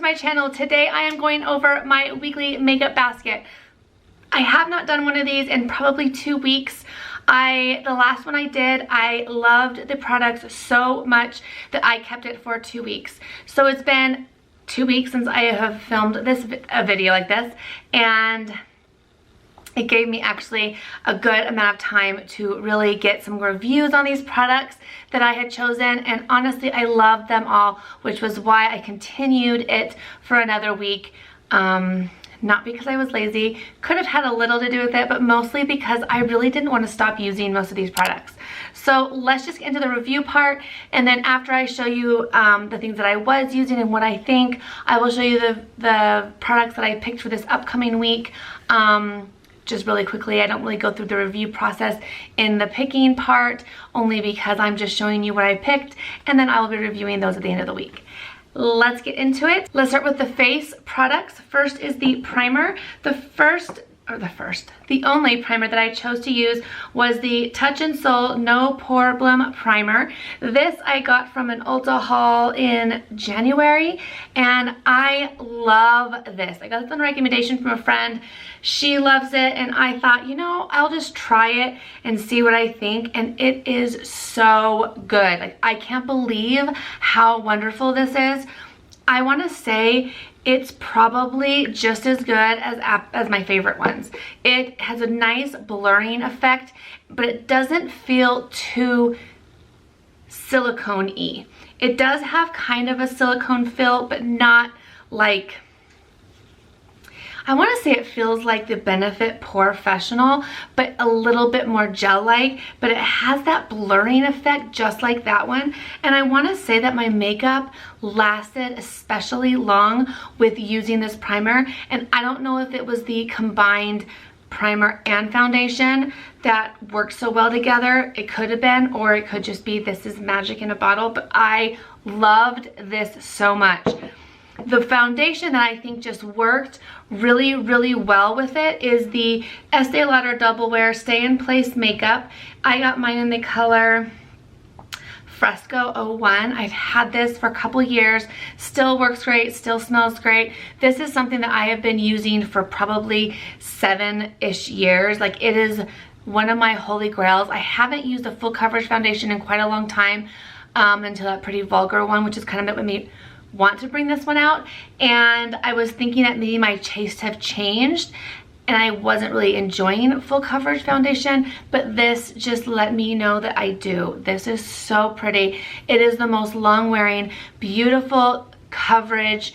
to my channel. Today I am going over my weekly makeup basket. I have not done one of these in probably 2 weeks. The last one I did, I loved the products so much that I kept it for 2 weeks. So it's been 2 weeks since I have filmed a video like this, and it gave me actually a good amount of time to really get some reviews on these products that I had chosen, and honestly I loved them all, which was why I continued it for another week. Not because I was lazy, could have had a little to do with it, but mostly because I really didn't want to stop using most of these products. So let's just get into the review part, and then after I show you the things that I was using and what I think, I will show you the products that I picked for this upcoming week. Just really quickly, I don't really go through the review process in the picking part, only because I'm just showing you what I picked, and then I will be reviewing those at the end of the week. Let's get into it. Let's start with the face products. First is the primer. The only primer that I chose to use was the Touch in Sol No Pore Bloom Primer. This I got from an Ulta haul in January, and I love this. I got this on recommendation from a friend. She loves it, and I thought, you know, I'll just try it and see what I think, and it is so good. Like, I can't believe how wonderful this is. I want to say it's probably just as good as my favorite ones. It has a nice blurring effect, but it doesn't feel too silicone-y. It does have kind of a silicone feel, but not like, I want to say it feels like the Benefit Porefessional, but a little bit more gel-like, but it has that blurring effect just like that one. And I want to say that my makeup lasted especially long with using this primer, and I don't know if it was the combined primer and foundation that worked so well together. It could have been, or it could just be this is magic in a bottle, but I loved this so much. The foundation that I think just worked really, really well with it is the Estee Lauder Double Wear Stay in Place Makeup. I got mine in the color Fresco 01. I've had this for a couple years, still works great, still smells great. This is something that I have been using for probably 7-ish years. Like, it is one of my holy grails. I haven't used a full coverage foundation in quite a long time, until that Pretty Vulgar one, which is kind of what made me want to bring this one out. And I was thinking that maybe my tastes have changed and I wasn't really enjoying full coverage foundation, but this just let me know that I do. This is so pretty. It is the most long-wearing, beautiful coverage.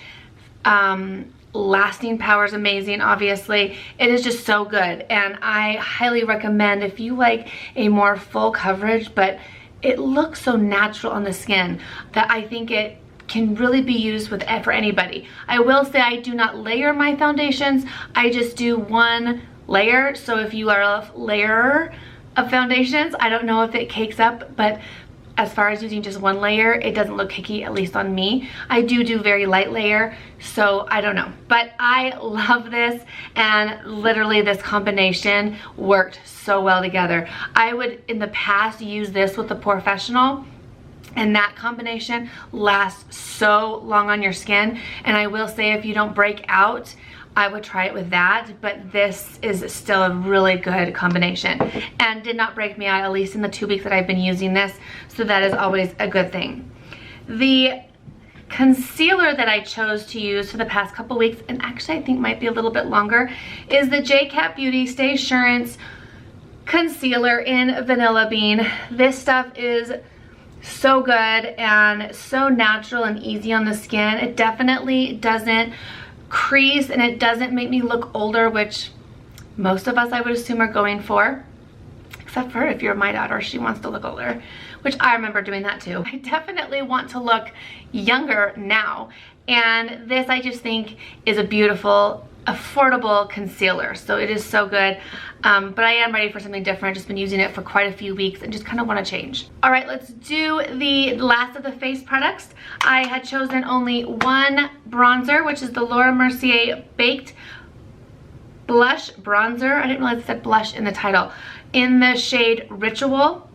Lasting power is amazing, obviously. It is just so good, and I highly recommend if you like a more full coverage, but it looks so natural on the skin, that I think it can really be used for anybody. I will say I do not layer my foundations. I just do one layer. So if you are a layerer of foundations, I don't know if it cakes up, but as far as using just one layer, it doesn't look cakey, at least on me. I do very light layer, so I don't know. But I love this, and literally this combination worked so well together. I would, in the past, use this with the Porefessional, and that combination lasts so long on your skin. And I will say, if you don't break out, I would try it with that, but this is still a really good combination and did not break me out, at least in the 2 weeks that I've been using this, so that is always a good thing. The concealer that I chose to use for the past couple weeks, and actually I think might be a little bit longer, is the JCat Beauty Stay Assurance Concealer in Vanilla Bean. This stuff is so good and so natural and easy on the skin. It definitely doesn't crease, and it doesn't make me look older, which most of us, I would assume, are going for, except for if you're my daughter, she wants to look older, which I remember doing that too. I definitely want to look younger now, and this I just think is a beautiful, affordable concealer. So it is so good, but I am ready for something different. I've just been using it for quite a few weeks and just kind of want to change. All right, let's do the last of the face products. I had chosen only one bronzer, which is the Laura Mercier Baked Blush Bronzer. I didn't realize it said blush in the title, in the shade Ritual.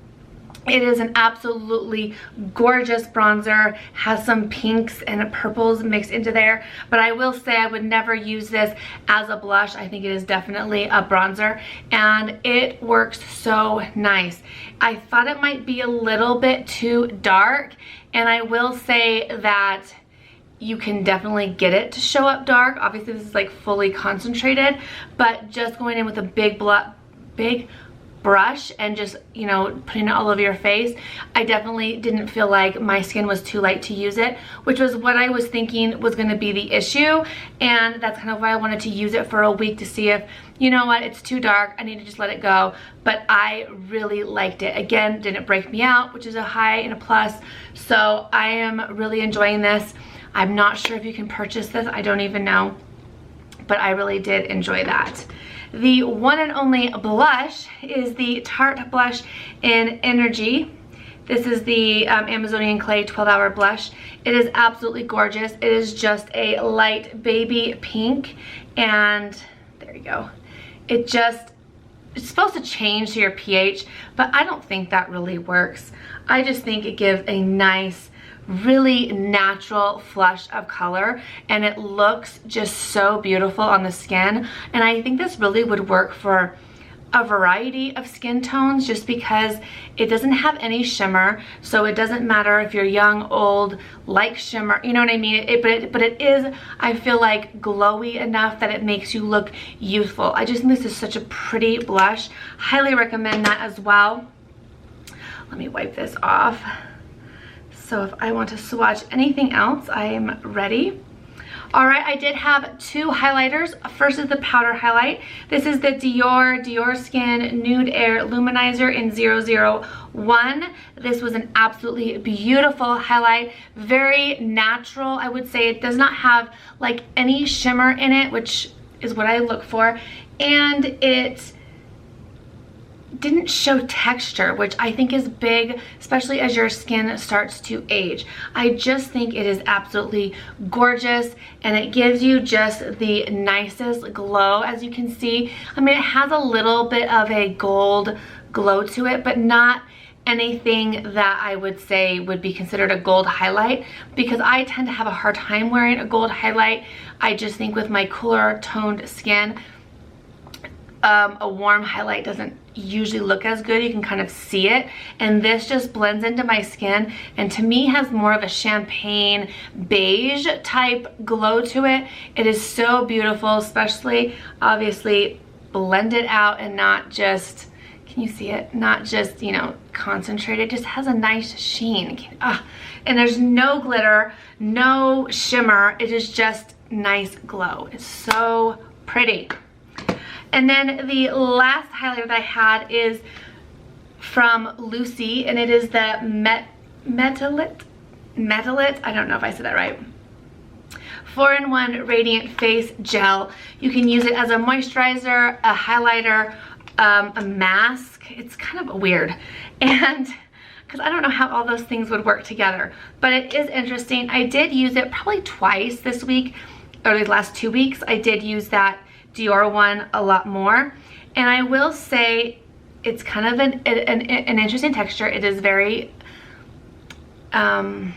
It is an absolutely gorgeous bronzer, has some pinks and purples mixed into there, but I will say I would never use this as a blush. I think it is definitely a bronzer, and it works so nice. I thought it might be a little bit too dark, and I will say that you can definitely get it to show up dark. Obviously this is like fully concentrated, but just going in with a big brush and just, you know, putting it all over your face, I definitely didn't feel like my skin was too light to use it, which was what I was thinking was going to be the issue, and that's kind of why I wanted to use it for a week to see if, you know what, it's too dark, I need to just let it go. But I really liked it. Again, didn't break me out, which is a high and a plus, so I am really enjoying this. I'm not sure if you can purchase this, I don't even know, but I really did enjoy that. The one and only blush is the Tarte blush in Energy. This is the Amazonian Clay 12-hour blush. It is absolutely gorgeous. It is just a light baby pink, and there you go. It's supposed to change to your pH, but I don't think that really works. I just think it gives a nice, really natural flush of color, and it looks just so beautiful on the skin. And I think this really would work for a variety of skin tones, just because it doesn't have any shimmer, so it doesn't matter if you're young, old, like shimmer, you know what I mean? But it is, I feel like, glowy enough that it makes you look youthful. I just think this is such a pretty blush. Highly recommend that as well. Let me wipe this off. So if I want to swatch anything else, I am ready. All right, I did have two highlighters. First is the powder highlight. This is the Dior Skin Nude Air Luminizer in 001. This was an absolutely beautiful highlight. Very natural, I would say. It does not have like any shimmer in it, which is what I look for. And it didn't show texture, which I think is big, especially as your skin starts to age. I just think it is absolutely gorgeous, and it gives you just the nicest glow, as you can see. I mean, it has a little bit of a gold glow to it, but not anything that I would say would be considered a gold highlight, because I tend to have a hard time wearing a gold highlight. I just think with my cooler toned skin, a warm highlight doesn't usually look as good. You can kind of see it, and this just blends into my skin, and to me has more of a champagne beige type glow to it. It is so beautiful, especially obviously blended out and not just, can you see it? Not just, you know, concentrated. It just has a nice sheen. And there's no glitter, no shimmer. It is just nice glow. It's so pretty. And then the last highlighter that I had is from Lucy, and it is the Metallit, I don't know if I said that right, 4-in-1 Radiant Face Gel. You can use it as a moisturizer, a highlighter, a mask. It's kind of weird, and because I don't know how all those things would work together, but it is interesting. I did use it probably twice this week, or the last 2 weeks. I did use that Dior one a lot more, and I will say it's kind of an interesting texture. It is very goopy.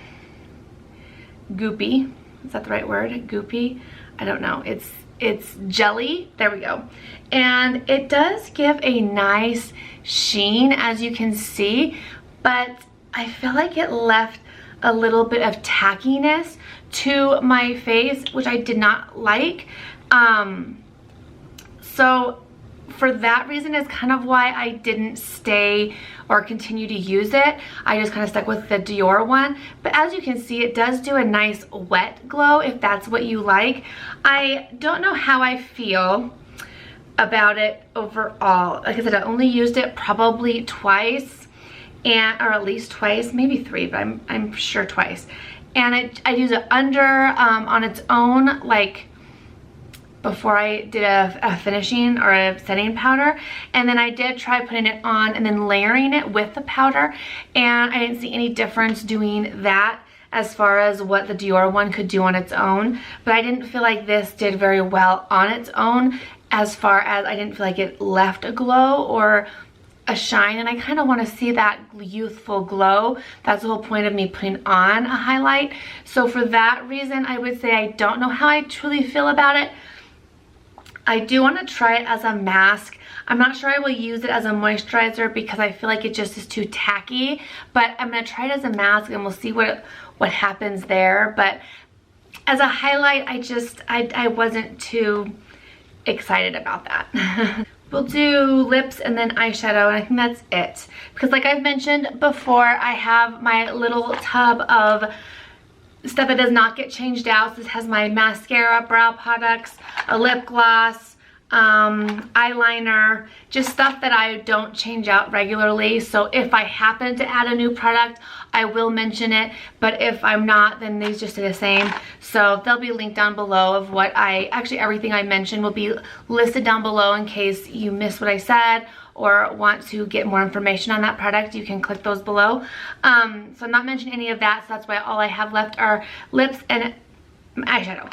Is that the right word? Goopy? I don't know. It's jelly. There we go. And it does give a nice sheen, as you can see, but I feel like it left a little bit of tackiness to my face, which I did not like. So for that reason is kind of why I didn't stay or continue to use it. I just kind of stuck with the Dior one. But as you can see, it does do a nice wet glow if that's what you like. I don't know how I feel about it overall. Like I said, I only used it probably twice, or at least twice, maybe 3, but I'm sure twice. And I use it under on its own, like before I did a finishing or a setting powder, and then I did try putting it on and then layering it with the powder, and I didn't see any difference doing that as far as what the Dior one could do on its own. But I didn't feel like this did very well on its own, as far as I didn't feel like it left a glow or a shine, and I kind of want to see that youthful glow. That's the whole point of me putting on a highlight. So for that reason, I would say I don't know how I truly feel about it. I do want to try it as a mask. I'm not sure I will use it as a moisturizer because I feel like it just is too tacky, but I'm going to try it as a mask and we'll see what happens there. But as a highlight, I wasn't too excited about that. We'll do lips and then eyeshadow, and I think that's it. Because like I've mentioned before, I have my little tub of stuff that does not get changed out. So this has my mascara, brow products, a lip gloss, eyeliner, just stuff that I don't change out regularly. So if I happen to add a new product, I will mention it, but if I'm not, then these just stay the same. So they'll be linked down below of what actually everything I mentioned will be listed down below in case you missed what I said or want to get more information on that product. You can click those below. So I'm not mentioning any of that, so that's why all I have left are lips and eyeshadow.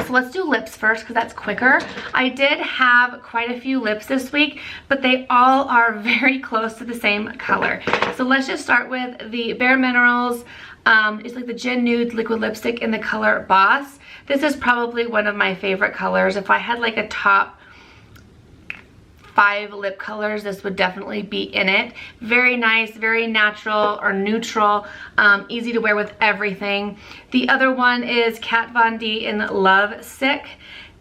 So let's do lips first because that's quicker. I did have quite a few lips this week, but they all are very close to the same color. So let's just start with the Bare Minerals. It's like the Gin Nude liquid lipstick in the color Boss. This is probably one of my favorite colors. If I had like a top 5 lip colors, this would definitely be in it. Very nice, very natural or neutral, easy to wear with everything. The other one is Kat Von D in Love Sick,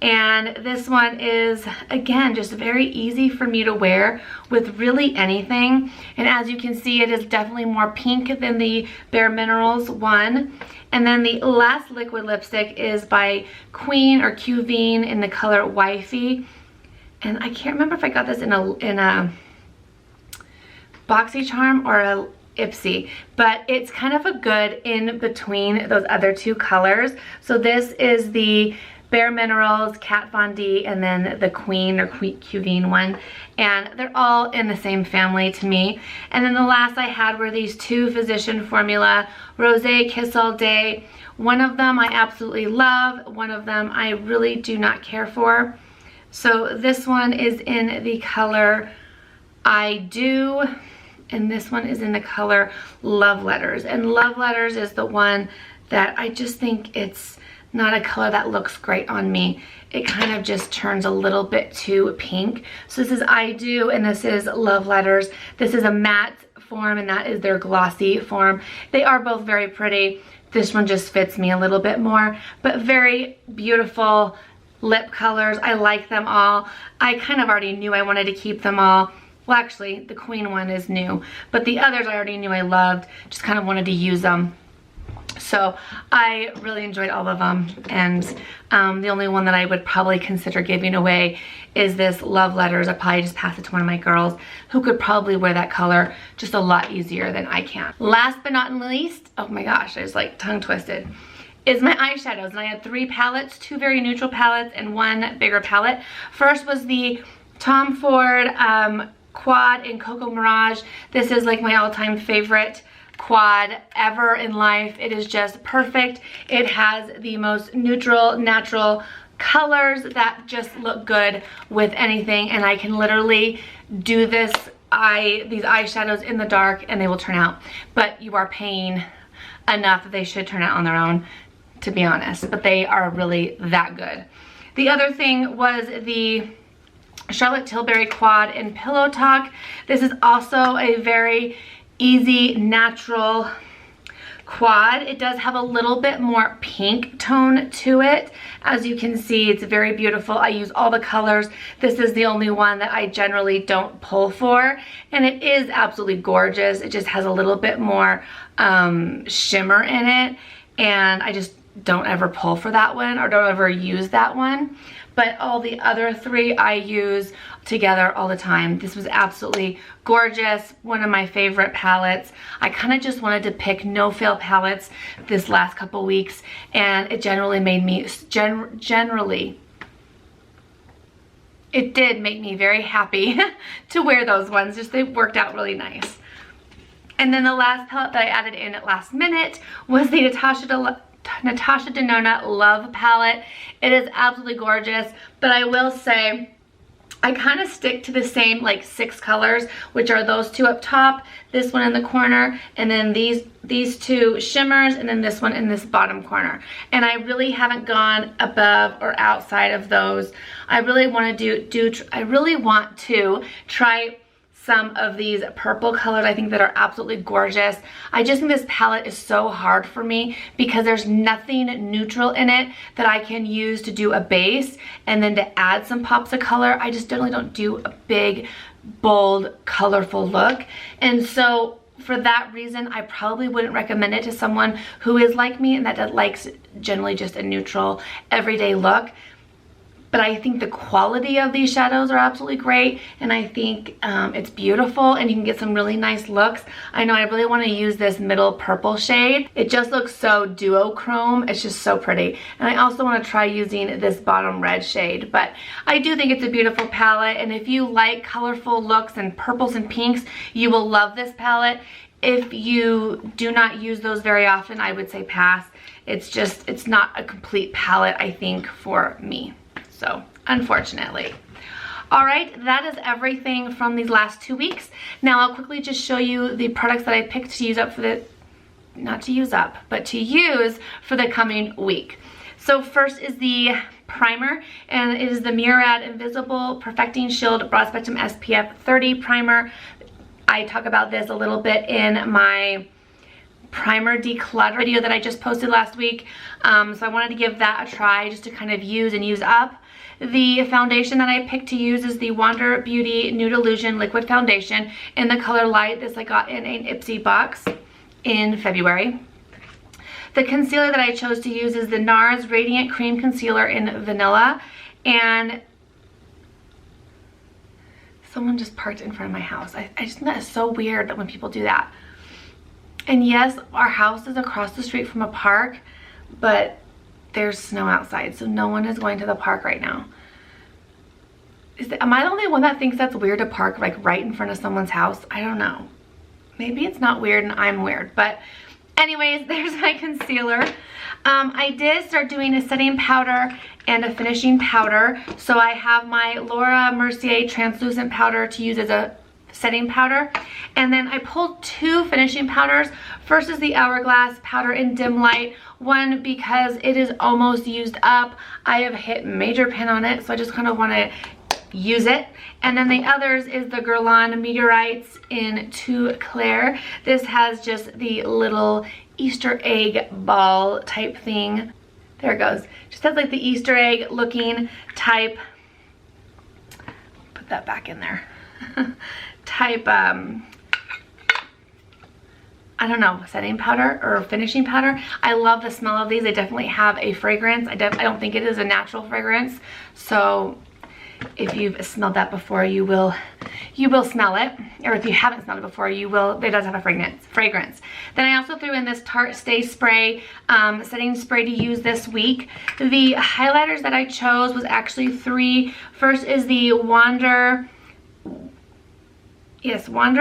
and this one is again just very easy for me to wear with really anything. And as you can see, it is definitely more pink than the Bare Minerals one. And then the last liquid lipstick is by Queen or Qveen in the color Wifey. And I can't remember if I got this in a BoxyCharm or a Ipsy, but it's kind of a good in between those other two colors. So this is the Bare Minerals, Kat Von D, and then the Queen or Qveen one. And they're all in the same family to me. And then the last I had were these two Physician Formula Rosé Kiss All Day. One of them I absolutely love. One of them I really do not care for. So this one is in the color I Do, and this one is in the color Love Letters. And Love Letters is the one that I just think it's not a color that looks great on me. It kind of just turns a little bit too pink. So this is I Do, and this is Love Letters. This is a matte form, and that is their glossy form. They are both very pretty. This one just fits me a little bit more, but very beautiful lip colors. I like them all. I kind of already knew I wanted to keep them all. Well, actually, the Queen one is new, but the others I already knew I loved. Just kind of wanted to use them. So I really enjoyed all of them, and the only one that I would probably consider giving away is this Love Letters. I'd probably just pass it to one of my girls who could probably wear that color just a lot easier than I can. Last but not least, oh my gosh, I was like tongue twisted, is my eyeshadows. And I had 3 palettes, 2 very neutral palettes and 1 bigger palette. First was the Tom Ford Quad in Cocoa Mirage. This is like my all-time favorite quad ever in life. It is just perfect. It has the most neutral, natural colors that just look good with anything, and I can literally do these eyeshadows in the dark and they will turn out. But you are paying enough that they should turn out on their own, to be honest, but they are really that good. The other thing was the Charlotte Tilbury Quad in Pillow Talk. This is also a very easy, natural quad. It does have a little bit more pink tone to it. As you can see, it's very beautiful. I use all the colors. This is the only one that I generally don't pull for, and it is absolutely gorgeous. It just has a little bit more shimmer in it, and I just don't ever pull for that one or don't ever use that one. But all the other 3 I use together all the time. This was absolutely gorgeous. One of my favorite palettes. I kind of just wanted to pick no-fail palettes this last couple weeks, and it generally made me, it did make me very happy to wear those ones. Just they worked out really nice. And then the last palette that I added in at last minute was the Natasha Denona Love palette. It is absolutely gorgeous, but I will say I kind of stick to the same like 6 colors, which are those 2 up top, this one in the corner, and then these 2 shimmers, and then this one in this bottom corner. And I really haven't gone above or outside of those. I really want to try some of these purple colors, I think, that are absolutely gorgeous. I just think this palette is so hard for me because there's nothing neutral in it that I can use to do a base and then to add some pops of color. I just generally don't do a big, bold, colorful look. And so for that reason, I probably wouldn't recommend it to someone who is like me and that likes generally just a neutral, everyday look. But I think the quality of these shadows are absolutely great, and I think it's beautiful, and you can get some really nice looks. I know I really want to use this middle purple shade. It just looks so duochrome. It's just so pretty. And I also want to try using this bottom red shade, but I do think it's a beautiful palette, and if you like colorful looks and purples and pinks, you will love this palette. If you do not use those very often, I would say pass. It's not a complete palette, I think, for me. So, unfortunately. All right, that is everything from these last 2 weeks. Now, I'll quickly just show you the products that I picked to use up for the, not to use up, but to use for the coming week. So first is the primer, and it is the Murad Invisible Perfecting Shield Broad Spectrum SPF 30 primer. I talk about this a little bit in my primer declutter video that I just posted last week. So I wanted to give that a try just to kind of use and use up. The foundation that I picked to use is the Wander Beauty Nude Illusion Liquid Foundation in the color Light. This I got in an Ipsy box in February. The concealer that I chose to use is the NARS Radiant Cream Concealer in Vanilla. And someone just parked in front of my house. I just think that is so weird that when people do that. And yes, our house is across the street from a park, but there's snow outside, so no one is going to the park right now. Am I the only one that thinks that's weird to park like right in front of someone's house? I don't know. Maybe it's not weird and I'm weird, but anyways, there's my concealer. I did start doing a setting powder and a finishing powder. So I have my Laura Mercier translucent powder to use as a setting powder, and then I pulled 2 finishing powders. First is the Hourglass powder in Dim Light, one because it is almost used up. I have hit major pin on it, so I just kind of want to use it. And then the others is the Guerlain Meteorites in Too Clair. This has just the little Easter egg ball type thing. There it goes. Just has like the Easter egg looking type. Put that back in there. Type I don't know, setting powder or finishing powder. I love the smell of these. They definitely have a fragrance. I don't think it is a natural fragrance, so if you've smelled that before, you will smell it, or if you haven't smelled it before, you will. It does have a fragrance. Then I also threw in this Tarte Stay Spray setting spray to use this week. The highlighters that I chose was actually 3. First is the Wander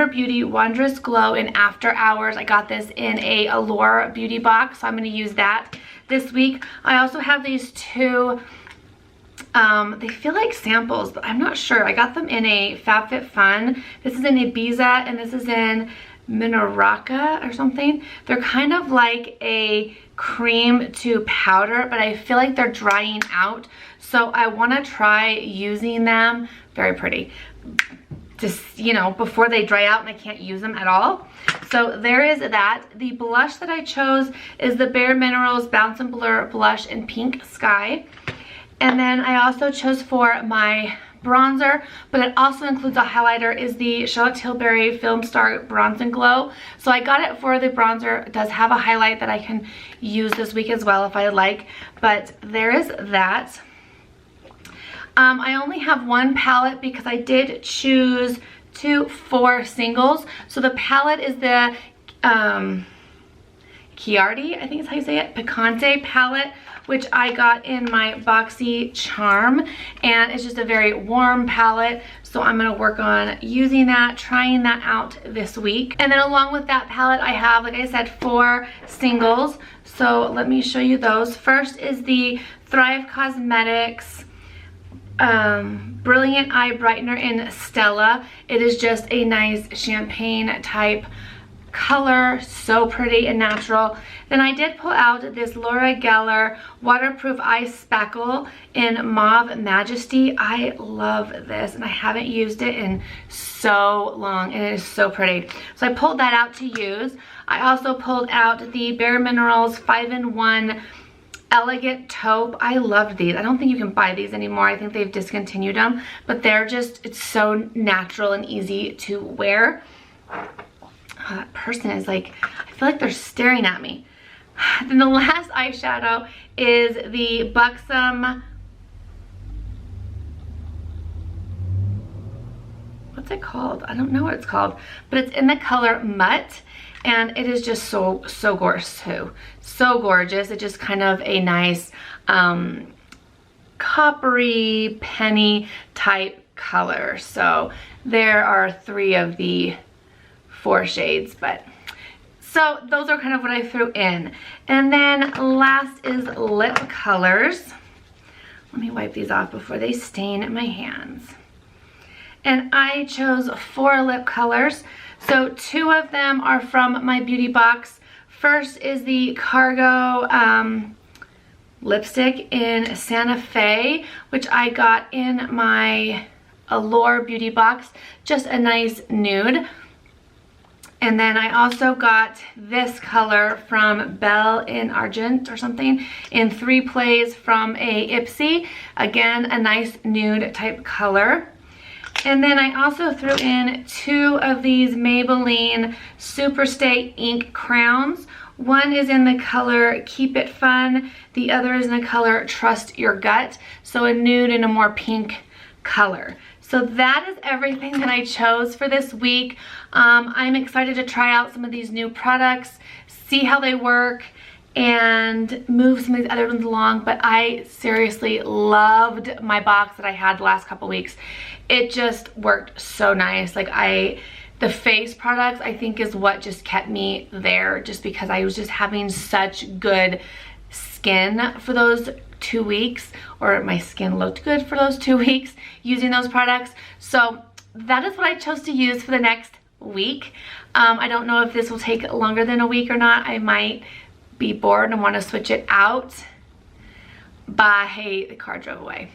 Beauty Wondrous Glow in After Hours. I got this in a Allure beauty box, so I'm going to use that this week. I also have these 2, they feel like samples, but I'm not sure. I got them in a FabFitFun. This is in Ibiza, and this is in Minorca or something. They're kind of like a cream to powder, but I feel like they're drying out, so I want to try using them. Very pretty. Just, you know, before they dry out and I can't use them at all. So there is that. The blush that I chose is the Bare Minerals Bounce and Blur Blush in Pink Sky. And then I also chose for my bronzer, but it also includes a highlighter, is the Charlotte Tilbury Film Star Bronze and Glow. So I got it for the bronzer. It does have a highlight that I can use this week as well if I like, but there is that. I only have 1 palette because I did choose 4 singles. So the palette is the Chiardi, I think is how you say it, Picante palette, which I got in my Boxy Charm, and it's just a very warm palette, so I'm going to work on using that, trying that out this week. And then along with that palette, I have, like I said, 4 singles, so let me show you those. First is the Thrive Cosmetics Brilliant Eye Brightener in Stella. It is just a nice champagne type color, so pretty and natural. Then I did pull out this Laura Geller Waterproof Eye Spackle in Mauve Majesty. I love this and I haven't used it in so long and it is so pretty. So I pulled that out to use. I also pulled out the Bare Minerals 5-in-1 Elegant Taupe. I loved these. I don't think you can buy these anymore. I think they've discontinued them, but they're just, it's so natural and easy to wear. Oh, that person is like, I feel like they're staring at me. Then the last eyeshadow is the Buxom, what's it called? I don't know what it's called, but it's in the color Mutt, and it is just so gorgeous too. So gorgeous. It's just kind of a nice coppery penny type color. So there are 3 of the 4 shades, but so those are kind of what I threw in. And then last is lip colors. Let me wipe these off before they stain my hands. And I chose 4 lip colors. So 2 of them are from my beauty box. First is the Cargo lipstick in Santa Fe, which I got in my Allure beauty box. Just a nice nude. And then I also got this color from Belle in Argent or something in 3 Plays from a Ipsy. Again, a nice nude type color. And then I also threw in 2 of these Maybelline Superstay ink crowns. One is in the color Keep It Fun. The other is in the color Trust Your Gut. So a nude and a more pink color. So that is everything that I chose for this week. I'm excited to try out some of these new products, see how they work, and move some of these other ones along. But I seriously loved my box that I had the last couple weeks. It just worked so nice. Like the face products I think is what just kept me there, just because I was just having such good skin for those 2 weeks, or my skin looked good for those 2 weeks using those products. So that is what I chose to use for the next week. I don't know if this will take longer than a week or not. I might be bored and want to switch it out. Hey, the car drove away.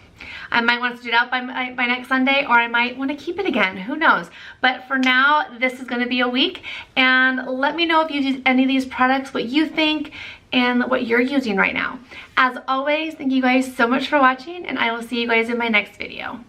I might want to switch it out by next Sunday, or I might want to keep it again. Who knows? But for now, this is going to be a week. And let me know if you use any of these products, what you think, and what you're using right now. As always, thank you guys so much for watching, and I will see you guys in my next video.